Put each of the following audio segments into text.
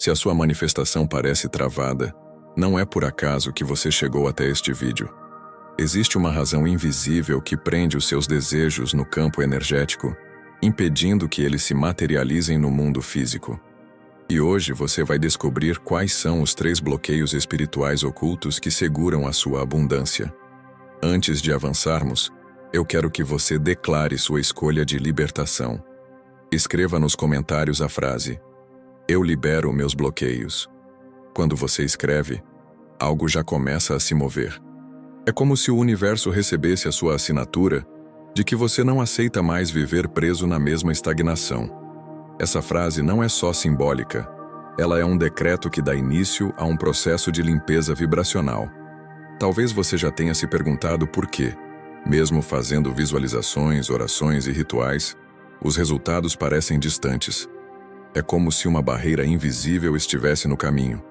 Se a sua manifestação parece travada, não é por acaso que você chegou até este vídeo. Existe uma razão invisível que prende os seus desejos no campo energético, impedindo que eles se materializem no mundo físico. E hoje você vai descobrir quais são os 3 bloqueios espirituais ocultos que seguram a sua abundância. Antes de avançarmos, eu quero que você declare sua escolha de libertação. Escreva nos comentários a frase: "Eu libero meus bloqueios". Quando você escreve, algo já começa a se mover. É como se o universo recebesse a sua assinatura de que você não aceita mais viver preso na mesma estagnação. Essa frase não é só simbólica, ela é um decreto que dá início a um processo de limpeza vibracional. Talvez você já tenha se perguntado por quê, mesmo fazendo visualizações, orações e rituais, os resultados parecem distantes. É como se uma barreira invisível estivesse no caminho.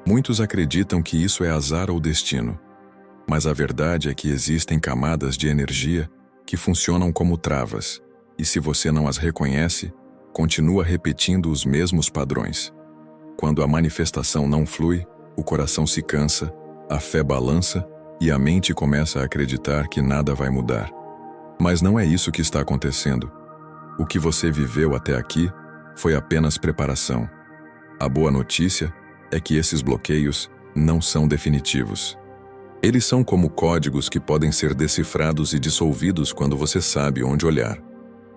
Muitos acreditam que isso é azar ou destino, mas a verdade é que existem camadas de energia que funcionam como travas, e se você não as reconhece, continua repetindo os mesmos padrões. Quando a manifestação não flui, o coração se cansa, a fé balança e a mente começa a acreditar que nada vai mudar. Mas não é isso que está acontecendo. O que você viveu até aqui foi apenas preparação. A boa notícia é que esses bloqueios não são definitivos. Eles são como códigos que podem ser decifrados e dissolvidos quando você sabe onde olhar.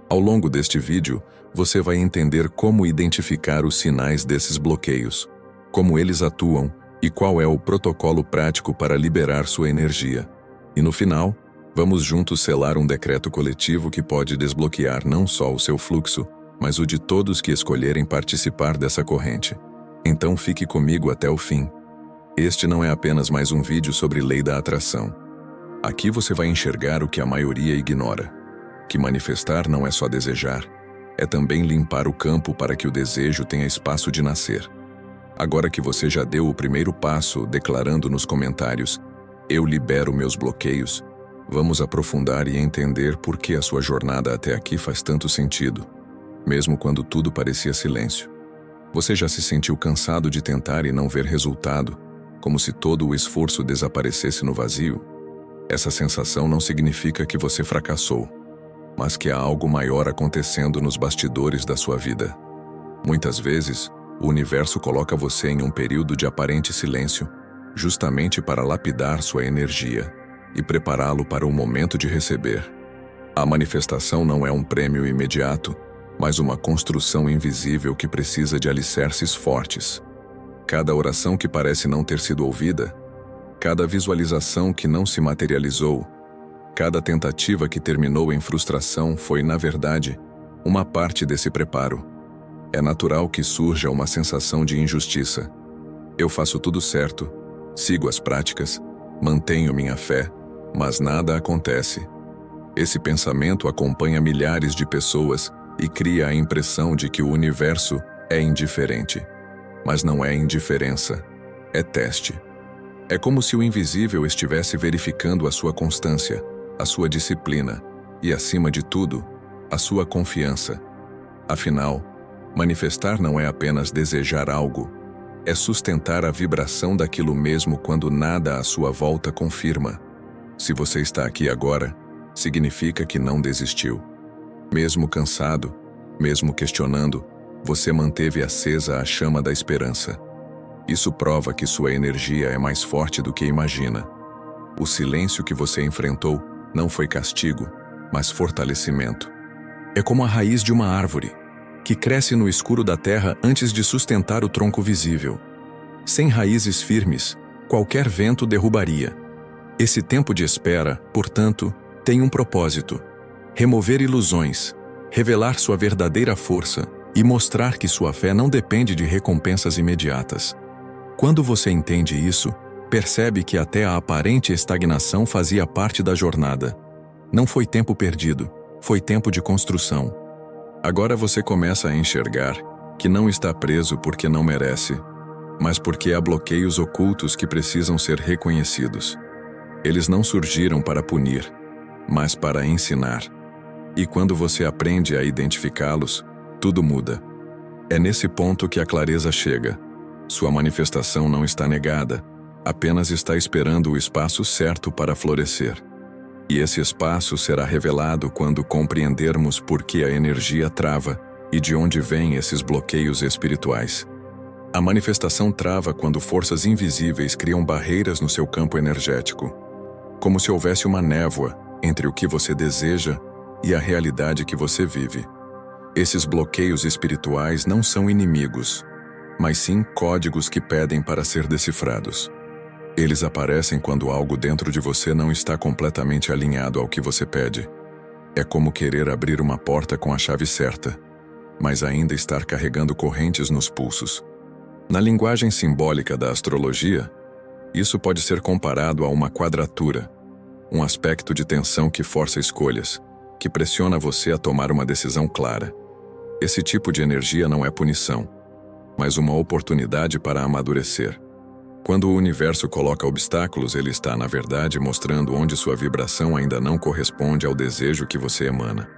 Ao longo deste vídeo, você vai entender como identificar os sinais desses bloqueios, como eles atuam e qual é o protocolo prático para liberar sua energia. E no final, vamos juntos selar um decreto coletivo que pode desbloquear não só o seu fluxo, mas o de todos que escolherem participar dessa corrente. Então fique comigo até o fim. Este não é apenas mais um vídeo sobre lei da atração. Aqui você vai enxergar o que a maioria ignora, que manifestar não é só desejar, é também limpar o campo para que o desejo tenha espaço de nascer. Agora que você já deu o primeiro passo declarando nos comentários: "Eu libero meus bloqueios", vamos aprofundar e entender por que a sua jornada até aqui faz tanto sentido, mesmo quando tudo parecia silêncio. Você já se sentiu cansado de tentar e não ver resultado, como se todo o esforço desaparecesse no vazio? Essa sensação não significa que você fracassou, mas que há algo maior acontecendo nos bastidores da sua vida. Muitas vezes, o universo coloca você em um período de aparente silêncio, justamente para lapidar sua energia e prepará-lo para o momento de receber. A manifestação não é um prêmio imediato, mas uma construção invisível que precisa de alicerces fortes. Cada oração que parece não ter sido ouvida, cada visualização que não se materializou, cada tentativa que terminou em frustração foi, na verdade, uma parte desse preparo. É natural que surja uma sensação de injustiça. Eu faço tudo certo, sigo as práticas, mantenho minha fé, mas nada acontece. Esse pensamento acompanha milhares de pessoas e cria a impressão de que o universo é indiferente. Mas não é indiferença, é teste. É como se o invisível estivesse verificando a sua constância, a sua disciplina e, acima de tudo, a sua confiança. Afinal, manifestar não é apenas desejar algo, é sustentar a vibração daquilo mesmo quando nada à sua volta confirma. Se você está aqui agora, significa que não desistiu. Mesmo cansado, mesmo questionando, você manteve acesa a chama da esperança. Isso prova que sua energia é mais forte do que imagina. O silêncio que você enfrentou não foi castigo, mas fortalecimento. É como a raiz de uma árvore, que cresce no escuro da terra antes de sustentar o tronco visível. Sem raízes firmes, qualquer vento derrubaria. Esse tempo de espera, portanto, tem um propósito: remover ilusões, revelar sua verdadeira força e mostrar que sua fé não depende de recompensas imediatas. Quando você entende isso, percebe que até a aparente estagnação fazia parte da jornada. Não foi tempo perdido, foi tempo de construção. Agora você começa a enxergar que não está preso porque não merece, mas porque há bloqueios ocultos que precisam ser reconhecidos. Eles não surgiram para punir, mas para ensinar. E quando você aprende a identificá-los, tudo muda. É nesse ponto que a clareza chega. Sua manifestação não está negada, apenas está esperando o espaço certo para florescer. E esse espaço será revelado quando compreendermos por que a energia trava e de onde vêm esses bloqueios espirituais. A manifestação trava quando forças invisíveis criam barreiras no seu campo energético, como se houvesse uma névoa entre o que você deseja e a realidade que você vive. Esses bloqueios espirituais não são inimigos, mas sim códigos que pedem para ser decifrados. Eles aparecem quando algo dentro de você não está completamente alinhado ao que você pede. É como querer abrir uma porta com a chave certa, mas ainda estar carregando correntes nos pulsos. Na linguagem simbólica da astrologia, isso pode ser comparado a uma quadratura, um aspecto de tensão que força escolhas, que pressiona você a tomar uma decisão clara. Esse tipo de energia não é punição, mas uma oportunidade para amadurecer. Quando o universo coloca obstáculos, ele está, na verdade, mostrando onde sua vibração ainda não corresponde ao desejo que você emana.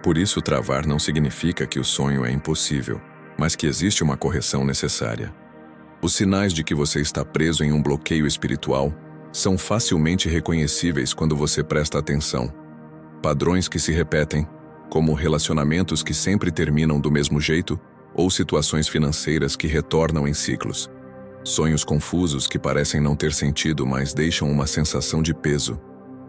Por isso, travar não significa que o sonho é impossível, mas que existe uma correção necessária. Os sinais de que você está preso em um bloqueio espiritual são facilmente reconhecíveis quando você presta atenção. Padrões que se repetem, como relacionamentos que sempre terminam do mesmo jeito, ou situações financeiras que retornam em ciclos. Sonhos confusos que parecem não ter sentido, mas deixam uma sensação de peso,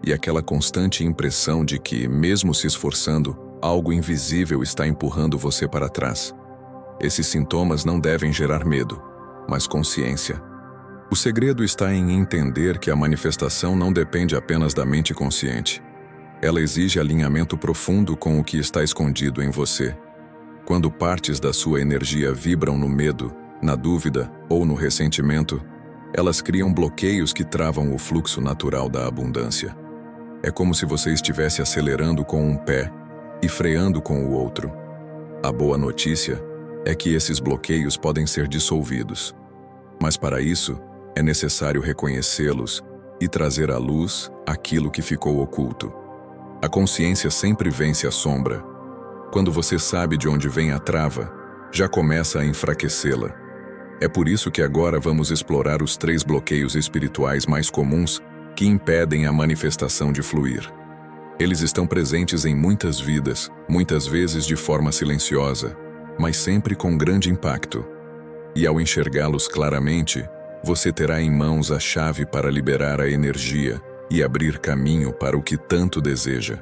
e aquela constante impressão de que, mesmo se esforçando, algo invisível está empurrando você para trás. Esses sintomas não devem gerar medo, mas consciência. O segredo está em entender que a manifestação não depende apenas da mente consciente. Ela exige alinhamento profundo com o que está escondido em você. Quando partes da sua energia vibram no medo, na dúvida ou no ressentimento, elas criam bloqueios que travam o fluxo natural da abundância. É como se você estivesse acelerando com um pé e freando com o outro. A boa notícia é que esses bloqueios podem ser dissolvidos. Mas para isso, é necessário reconhecê-los e trazer à luz aquilo que ficou oculto. A consciência sempre vence a sombra. Quando você sabe de onde vem a trava, já começa a enfraquecê-la. É por isso que agora vamos explorar os 3 bloqueios espirituais mais comuns que impedem a manifestação de fluir. Eles estão presentes em muitas vidas, muitas vezes de forma silenciosa, mas sempre com grande impacto. E ao enxergá-los claramente, você terá em mãos a chave para liberar a energia e abrir caminho para o que tanto deseja.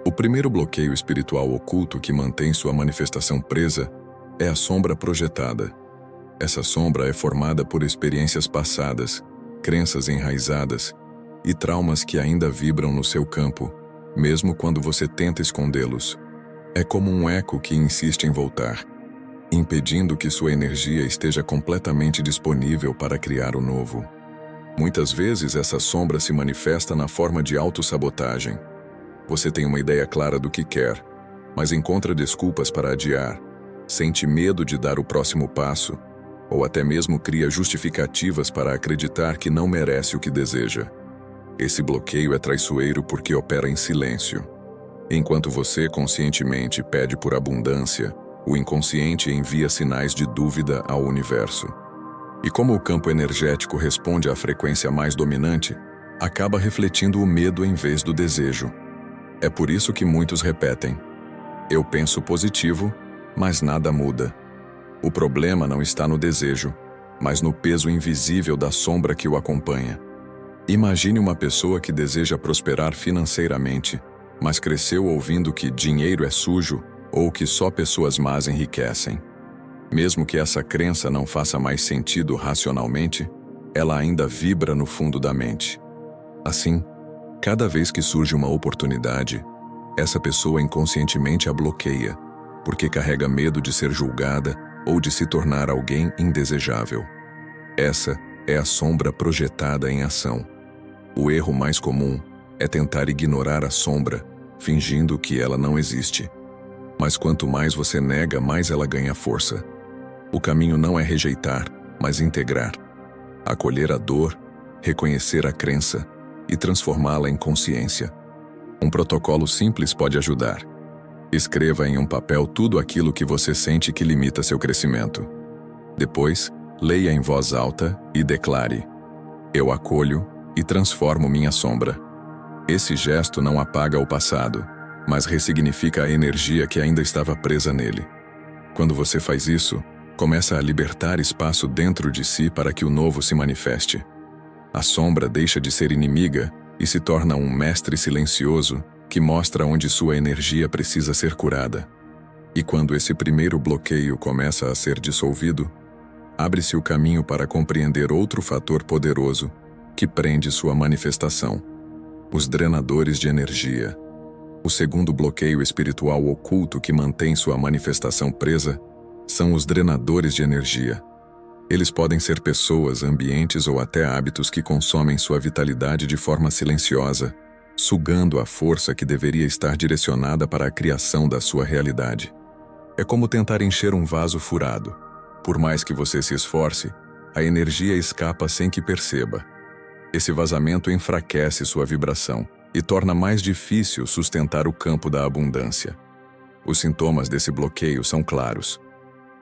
O primeiro bloqueio espiritual oculto que mantém sua manifestação presa é a sombra projetada. Essa sombra é formada por experiências passadas, crenças enraizadas e traumas que ainda vibram no seu campo, mesmo quando você tenta escondê-los. É como um eco que insiste em voltar, impedindo que sua energia esteja completamente disponível para criar o novo. Muitas vezes essa sombra se manifesta na forma de autossabotagem. Você tem uma ideia clara do que quer, mas encontra desculpas para adiar, sente medo de dar o próximo passo, ou até mesmo cria justificativas para acreditar que não merece o que deseja. Esse bloqueio é traiçoeiro porque opera em silêncio. Enquanto você conscientemente pede por abundância, o inconsciente envia sinais de dúvida ao universo. E como o campo energético responde à frequência mais dominante, acaba refletindo o medo em vez do desejo. É por isso que muitos repetem: eu penso positivo, mas nada muda. O problema não está no desejo, mas no peso invisível da sombra que o acompanha. Imagine uma pessoa que deseja prosperar financeiramente, mas cresceu ouvindo que dinheiro é sujo ou que só pessoas más enriquecem. Mesmo que essa crença não faça mais sentido racionalmente, ela ainda vibra no fundo da mente. Assim, cada vez que surge uma oportunidade, essa pessoa inconscientemente a bloqueia, porque carrega medo de ser julgada ou de se tornar alguém indesejável. Essa é a sombra projetada em ação. O erro mais comum é tentar ignorar a sombra, fingindo que ela não existe. Mas quanto mais você nega, mais ela ganha força. O caminho não é rejeitar, mas integrar. Acolher a dor, reconhecer a crença e transformá-la em consciência. Um protocolo simples pode ajudar. Escreva em um papel tudo aquilo que você sente que limita seu crescimento. Depois, Leia em voz alta e declare: eu acolho e transformo minha sombra. Esse gesto não apaga o passado, mas ressignifica a energia que ainda estava presa nele. Quando você faz isso, começa a libertar espaço dentro de si para que o novo se manifeste. A sombra deixa de ser inimiga e se torna um mestre silencioso que mostra onde sua energia precisa ser curada. E quando esse primeiro bloqueio começa a ser dissolvido, abre-se o caminho para compreender outro fator poderoso que prende sua manifestação: os drenadores de energia. O segundo bloqueio espiritual oculto que mantém sua manifestação presa são os drenadores de energia. Eles podem ser pessoas, ambientes ou até hábitos que consomem sua vitalidade de forma silenciosa, sugando a força que deveria estar direcionada para a criação da sua realidade. É como tentar encher um vaso furado. Por mais que você se esforce, a energia escapa sem que perceba. Esse vazamento enfraquece sua vibração e torna mais difícil sustentar o campo da abundância. Os sintomas desse bloqueio são claros.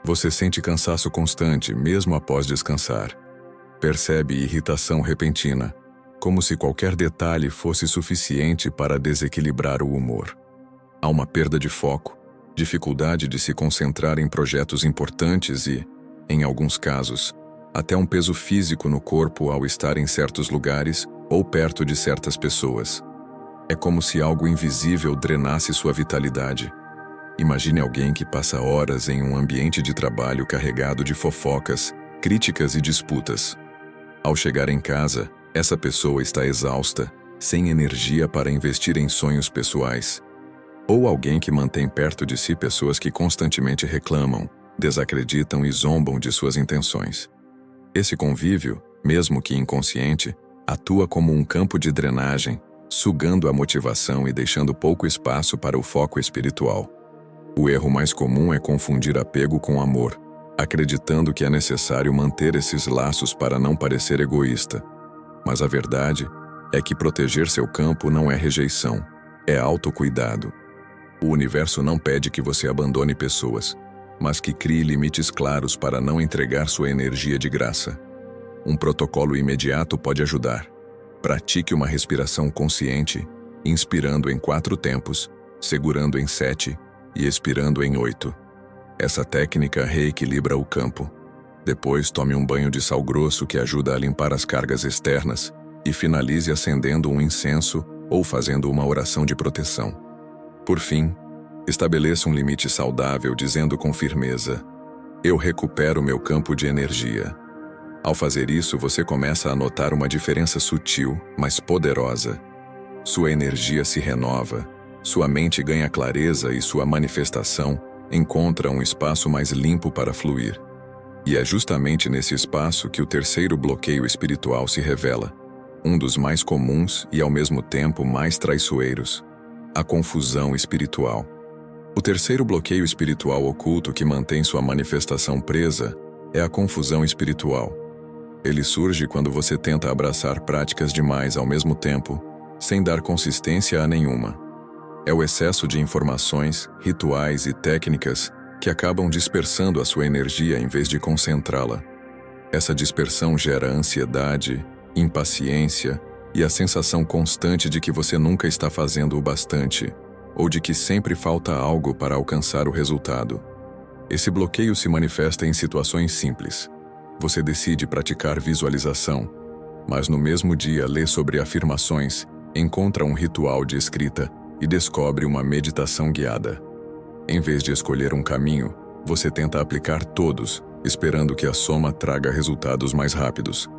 Você sente cansaço constante, mesmo após descansar. Percebe irritação repentina, como se qualquer detalhe fosse suficiente para desequilibrar o humor. Há uma perda de foco, dificuldade de se concentrar em projetos importantes e, em alguns casos, até um peso físico no corpo ao estar em certos lugares ou perto de certas pessoas. É como se algo invisível drenasse sua vitalidade. Imagine alguém que passa horas em um ambiente de trabalho carregado de fofocas, críticas e disputas. Ao chegar em casa, essa pessoa está exausta, sem energia para investir em sonhos pessoais. Ou alguém que mantém perto de si pessoas que constantemente reclamam, desacreditam e zombam de suas intenções. Esse convívio, mesmo que inconsciente, atua como um campo de drenagem, sugando a motivação e deixando pouco espaço para o foco espiritual. O erro mais comum é confundir apego com amor, acreditando que é necessário manter esses laços para não parecer egoísta. Mas a verdade é que proteger seu campo não é rejeição, é autocuidado. O universo não pede que você abandone pessoas, mas que crie limites claros para não entregar sua energia de graça. Um protocolo imediato pode ajudar. Pratique uma respiração consciente, inspirando em 4 tempos, segurando em 7 e expirando em 8. Essa técnica reequilibra o campo. Depois, tome um banho de sal grosso que ajuda a limpar as cargas externas e finalize acendendo um incenso ou fazendo uma oração de proteção. Por fim, estabeleça um limite saudável dizendo com firmeza: eu recupero meu campo de energia. Ao fazer isso, você começa a notar uma diferença sutil, mas poderosa. Sua energia se renova, sua mente ganha clareza e sua manifestação encontra um espaço mais limpo para fluir. E é justamente nesse espaço que o terceiro bloqueio espiritual se revela, um dos mais comuns e ao mesmo tempo mais traiçoeiros: a confusão espiritual. O terceiro bloqueio espiritual oculto que mantém sua manifestação presa é a confusão espiritual. Ele surge quando você tenta abraçar práticas demais ao mesmo tempo, sem dar consistência a nenhuma. É o excesso de informações, rituais e técnicas que acabam dispersando a sua energia em vez de concentrá-la. Essa dispersão gera ansiedade, impaciência e a sensação constante de que você nunca está fazendo o bastante, ou de que sempre falta algo para alcançar o resultado. Esse bloqueio se manifesta em situações simples. Você decide praticar visualização, mas no mesmo dia lê sobre afirmações, encontra um ritual de escrita e descobre uma meditação guiada. Em vez de escolher um caminho, você tenta aplicar todos, esperando que a soma traga resultados mais rápidos.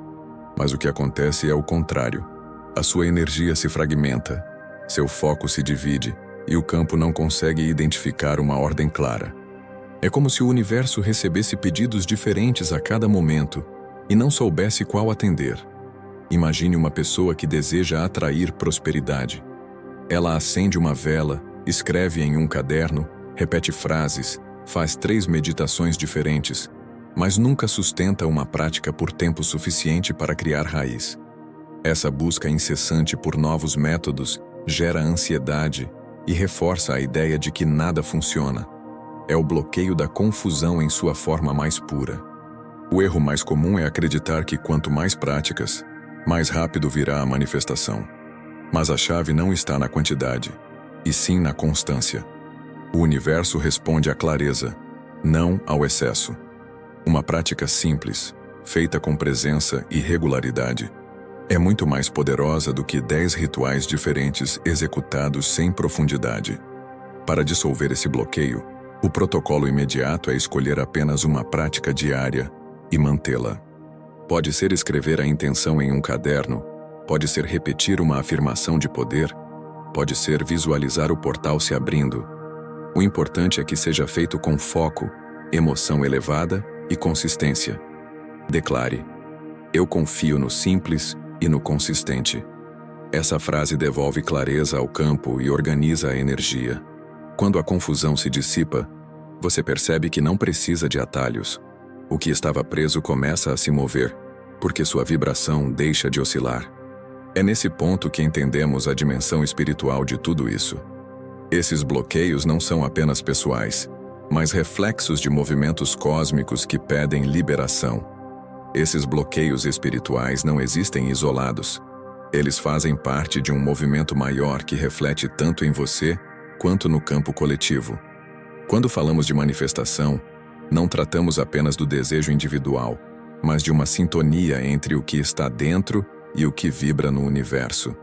Mas o que acontece é o contrário. A sua energia se fragmenta, seu foco se divide e o campo não consegue identificar uma ordem clara. É como se o universo recebesse pedidos diferentes a cada momento e não soubesse qual atender. Imagine uma pessoa que deseja atrair prosperidade. Ela acende uma vela, escreve em um caderno, repete frases, faz 3 meditações diferentes, mas nunca sustenta uma prática por tempo suficiente para criar raiz. Essa busca incessante por novos métodos gera ansiedade e reforça a ideia de que nada funciona. É o bloqueio da confusão em sua forma mais pura. O erro mais comum é acreditar que quanto mais práticas, mais rápido virá a manifestação. Mas a chave não está na quantidade, e sim na constância. O universo responde à clareza, não ao excesso. Uma prática simples, feita com presença e regularidade, é muito mais poderosa do que 10 rituais diferentes executados sem profundidade. Para dissolver esse bloqueio, o protocolo imediato é escolher apenas uma prática diária e mantê-la. Pode ser escrever a intenção em um caderno, pode ser repetir uma afirmação de poder, pode ser visualizar o portal se abrindo. O importante é que seja feito com foco, emoção elevada e consistência. Declare: eu confio no simples e no consistente. Essa frase devolve clareza ao campo e organiza a energia. Quando a confusão se dissipa, você percebe que não precisa de atalhos. O que estava preso começa a se mover, porque sua vibração deixa de oscilar. É nesse ponto que entendemos a dimensão espiritual de tudo isso. Esses bloqueios não são apenas pessoais, mas reflexos de movimentos cósmicos que pedem liberação. Esses bloqueios espirituais não existem isolados. Eles fazem parte de um movimento maior que reflete tanto em você quanto no campo coletivo. Quando falamos de manifestação, não tratamos apenas do desejo individual, mas de uma sintonia entre o que está dentro e o que vibra no universo.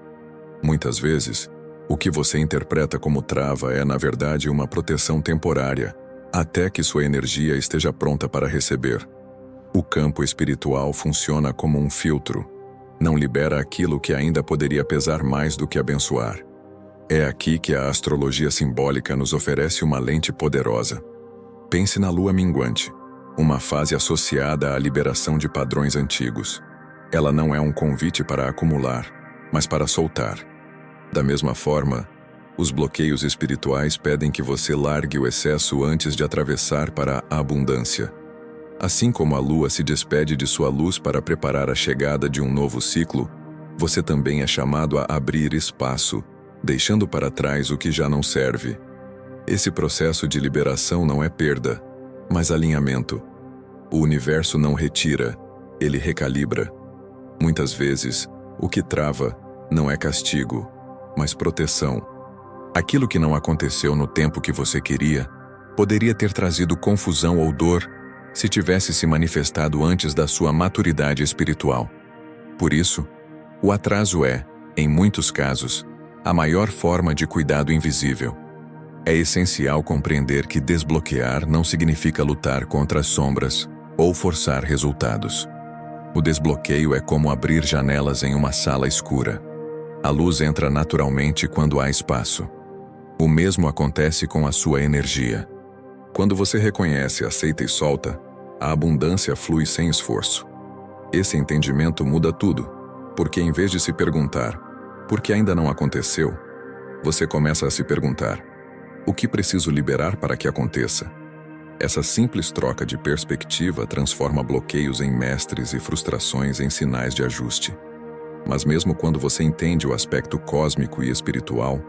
Muitas vezes, o que você interpreta como trava é, na verdade, uma proteção temporária, até que sua energia esteja pronta para receber. O campo espiritual funciona como um filtro. Não libera aquilo que ainda poderia pesar mais do que abençoar. É aqui que a astrologia simbólica nos oferece uma lente poderosa. Pense na lua minguante, uma fase associada à liberação de padrões antigos. Ela não é um convite para acumular, mas para soltar. Da mesma forma, os bloqueios espirituais pedem que você largue o excesso antes de atravessar para a abundância. Assim como a lua se despede de sua luz para preparar a chegada de um novo ciclo, você também é chamado a abrir espaço, deixando para trás o que já não serve. Esse processo de liberação não é perda, mas alinhamento. O universo não retira, ele recalibra. Muitas vezes, o que trava não é castigo, mas proteção. Aquilo que não aconteceu no tempo que você queria, poderia ter trazido confusão ou dor se tivesse se manifestado antes da sua maturidade espiritual. Por isso, o atraso é, em muitos casos, a maior forma de cuidado invisível. É essencial compreender que desbloquear não significa lutar contra as sombras ou forçar resultados. O desbloqueio é como abrir janelas em uma sala escura. A luz entra naturalmente quando há espaço. O mesmo acontece com a sua energia. Quando você reconhece, aceita e solta, a abundância flui sem esforço. Esse entendimento muda tudo, porque em vez de se perguntar por que ainda não aconteceu, você começa a se perguntar: o que preciso liberar para que aconteça? Essa simples troca de perspectiva transforma bloqueios em mestres e frustrações em sinais de ajuste. Mas mesmo quando você entende o aspecto cósmico e espiritual,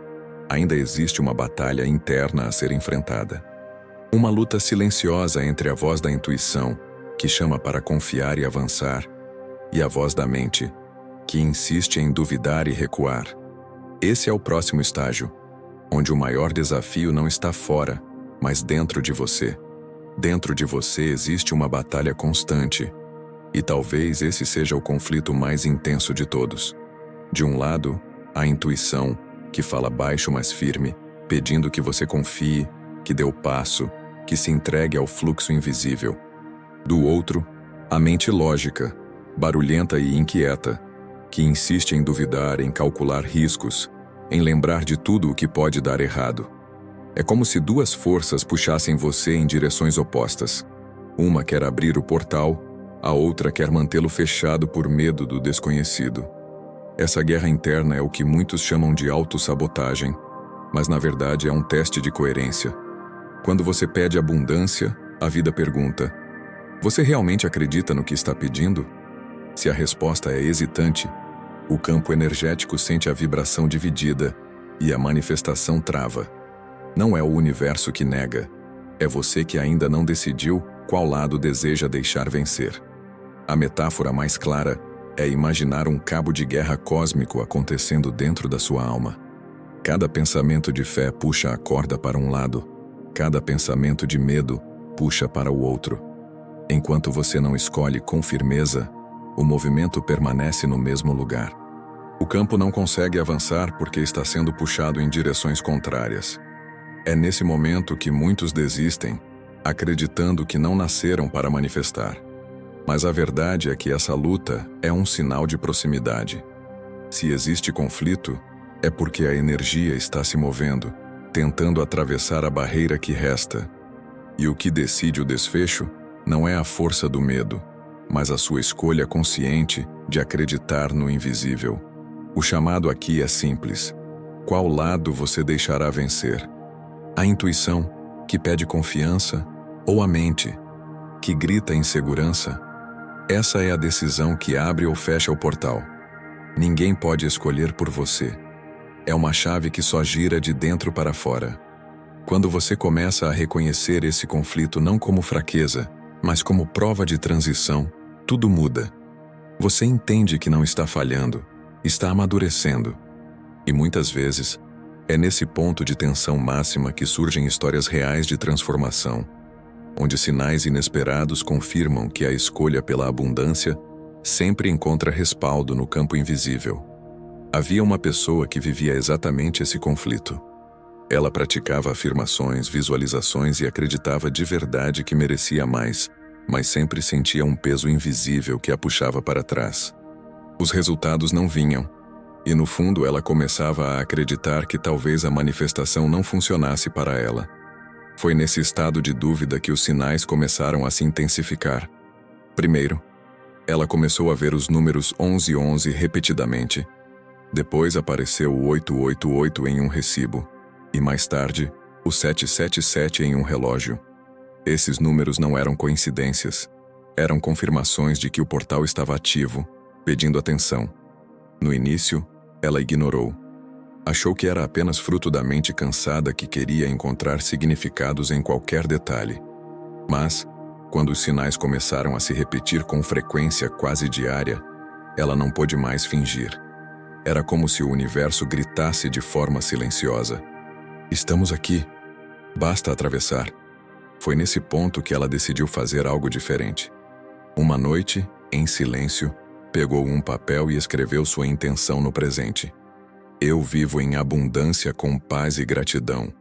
ainda existe uma batalha interna a ser enfrentada. Uma luta silenciosa entre a voz da intuição, que chama para confiar e avançar, e a voz da mente, que insiste em duvidar e recuar. Esse é o próximo estágio, onde o maior desafio não está fora, mas dentro de você. Dentro de você existe uma batalha constante, e talvez esse seja o conflito mais intenso de todos. De um lado, a intuição, que fala baixo mas firme, pedindo que você confie, que dê o passo, que se entregue ao fluxo invisível. Do outro, a mente lógica, barulhenta e inquieta, que insiste em duvidar, em calcular riscos, em lembrar de tudo o que pode dar errado. É como se duas forças puxassem você em direções opostas. Uma quer abrir o portal, a outra quer mantê-lo fechado por medo do desconhecido. Essa guerra interna é o que muitos chamam de autossabotagem, mas na verdade é um teste de coerência. Quando você pede abundância, a vida pergunta: você realmente acredita no que está pedindo? Se a resposta é hesitante, o campo energético sente a vibração dividida e a manifestação trava. Não é o universo que nega, é você que ainda não decidiu qual lado deseja deixar vencer. A metáfora mais clara é imaginar um cabo de guerra cósmico acontecendo dentro da sua alma. Cada pensamento de fé puxa a corda para um lado, cada pensamento de medo puxa para o outro. Enquanto você não escolhe com firmeza, o movimento permanece no mesmo lugar. O campo não consegue avançar porque está sendo puxado em direções contrárias. É nesse momento que muitos desistem, acreditando que não nasceram para manifestar. Mas a verdade é que essa luta é um sinal de proximidade. Se existe conflito, é porque a energia está se movendo, tentando atravessar a barreira que resta. E o que decide o desfecho não é a força do medo, mas a sua escolha consciente de acreditar no invisível. O chamado aqui é simples. Qual lado você deixará vencer? A intuição, que pede confiança, ou a mente, que grita insegurança? Essa é a decisão que abre ou fecha o portal. Ninguém pode escolher por você. É uma chave que só gira de dentro para fora. Quando você começa a reconhecer esse conflito não como fraqueza, mas como prova de transição, tudo muda. Você entende que não está falhando, está amadurecendo. E muitas vezes, é nesse ponto de tensão máxima que surgem histórias reais de transformação, onde sinais inesperados confirmam que a escolha pela abundância sempre encontra respaldo no campo invisível. Havia uma pessoa que vivia exatamente esse conflito. Ela praticava afirmações, visualizações e acreditava de verdade que merecia mais, mas sempre sentia um peso invisível que a puxava para trás. Os resultados não vinham, e no fundo ela começava a acreditar que talvez a manifestação não funcionasse para ela. Foi nesse estado de dúvida que os sinais começaram a se intensificar. Primeiro, ela começou a ver os números 1111 repetidamente. Depois apareceu o 888 em um recibo, e mais tarde, o 777 em um relógio. Esses números não eram coincidências, eram confirmações de que o portal estava ativo, pedindo atenção. No início, ela ignorou. Achou que era apenas fruto da mente cansada que queria encontrar significados em qualquer detalhe. Mas, quando os sinais começaram a se repetir com frequência quase diária, ela não pôde mais fingir. Era como se o universo gritasse de forma silenciosa: "Estamos aqui. Basta atravessar." Foi nesse ponto que ela decidiu fazer algo diferente. Uma noite, em silêncio, pegou um papel e escreveu sua intenção no presente. "Eu vivo em abundância com paz e gratidão."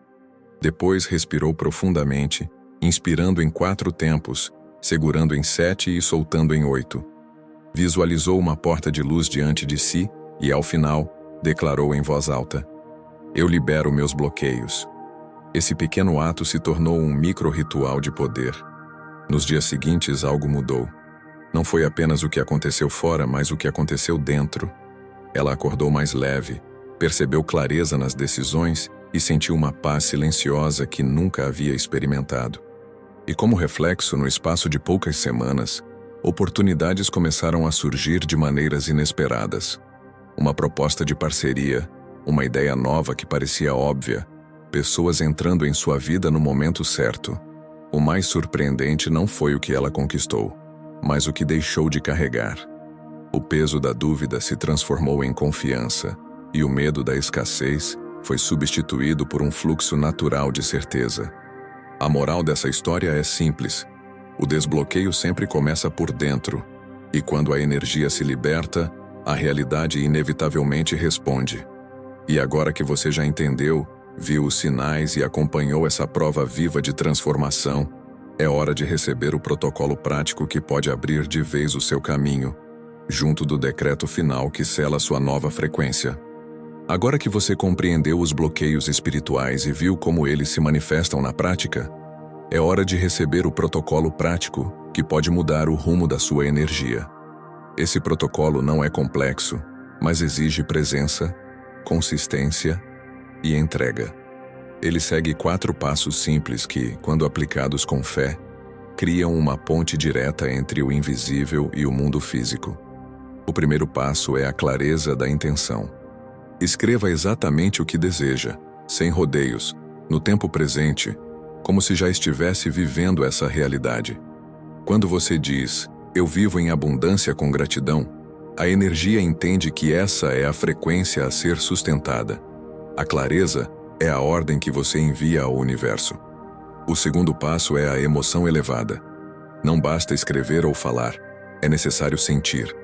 Depois respirou profundamente, inspirando em 4 tempos, segurando em 7 e soltando em 8. Visualizou uma porta de luz diante de si e, ao final, declarou em voz alta: "Eu libero meus bloqueios." Esse pequeno ato se tornou um micro-ritual de poder. Nos dias seguintes, algo mudou. Não foi apenas o que aconteceu fora, mas o que aconteceu dentro. Ela acordou mais leve, percebeu clareza nas decisões e sentiu uma paz silenciosa que nunca havia experimentado. E como reflexo, no espaço de poucas semanas, oportunidades começaram a surgir de maneiras inesperadas. Uma proposta de parceria, uma ideia nova que parecia óbvia, pessoas entrando em sua vida no momento certo. O mais surpreendente não foi o que ela conquistou, mas o que deixou de carregar. O peso da dúvida se transformou em confiança, e o medo da escassez foi substituído por um fluxo natural de certeza. A moral dessa história é simples. O desbloqueio sempre começa por dentro, e quando a energia se liberta, a realidade inevitavelmente responde. E agora que você já entendeu, viu os sinais e acompanhou essa prova viva de transformação, é hora de receber o protocolo prático que pode abrir de vez o seu caminho, junto do decreto final que sela sua nova frequência. Agora que você compreendeu os bloqueios espirituais e viu como eles se manifestam na prática, é hora de receber o protocolo prático que pode mudar o rumo da sua energia. Esse protocolo não é complexo, mas exige presença, consistência e entrega. Ele segue 4 passos simples que, quando aplicados com fé, criam uma ponte direta entre o invisível e o mundo físico. O primeiro passo é a clareza da intenção. Escreva exatamente o que deseja, sem rodeios, no tempo presente, como se já estivesse vivendo essa realidade. Quando você diz, Eu vivo em abundância com gratidão. A energia entende que essa é a frequência a ser sustentada. A clareza é a ordem que você envia ao universo. O segundo passo é a emoção elevada. Não basta escrever ou falar, é necessário sentir.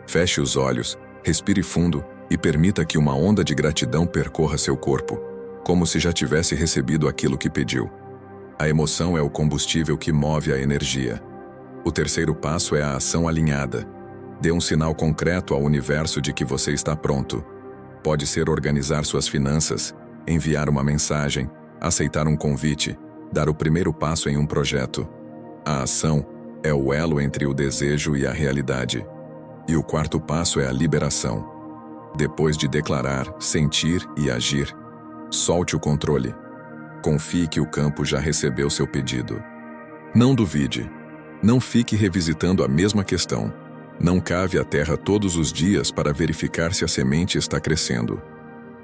Feche os olhos, respire fundo e permita que uma onda de gratidão percorra seu corpo, como se já tivesse recebido aquilo que pediu. A emoção é o combustível que move a energia. O terceiro passo é a ação alinhada. Dê um sinal concreto ao universo de que você está pronto. Pode ser organizar suas finanças, enviar uma mensagem, aceitar um convite, dar o primeiro passo em um projeto. A ação é o elo entre o desejo e a realidade. E o quarto passo é a liberação. Depois de declarar, sentir e agir, solte o controle. Confie que o campo já recebeu seu pedido. Não duvide. Não fique revisitando a mesma questão. Não cave a terra todos os dias para verificar se a semente está crescendo.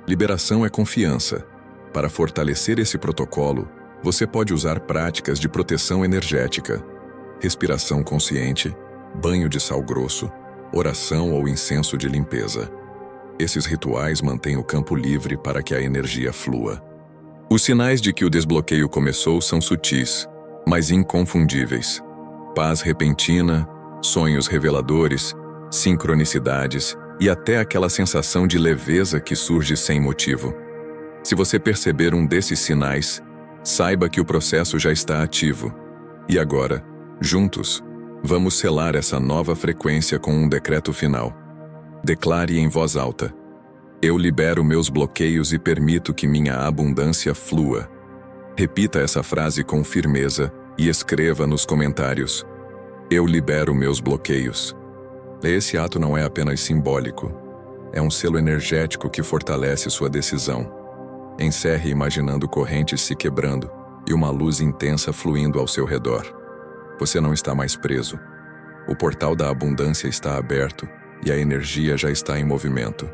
Liberação é confiança. Para fortalecer esse protocolo, você pode usar práticas de proteção energética, respiração consciente, banho de sal grosso, oração ou incenso de limpeza. Esses rituais mantêm o campo livre para que a energia flua. Os sinais de que o desbloqueio começou são sutis, mas inconfundíveis. Paz repentina, sonhos reveladores, sincronicidades e até aquela sensação de leveza que surge sem motivo. Se você perceber um desses sinais, saiba que o processo já está ativo. E agora, juntos, vamos selar essa nova frequência com um decreto final. Declare em voz alta: eu libero meus bloqueios e permito que minha abundância flua. Repita essa frase com firmeza e escreva nos comentários: eu libero meus bloqueios. Esse ato não é apenas simbólico. É um selo energético que fortalece sua decisão. Encerre imaginando correntes se quebrando e uma luz intensa fluindo ao seu redor. Você não está mais preso. O portal da abundância está aberto e a energia já está em movimento.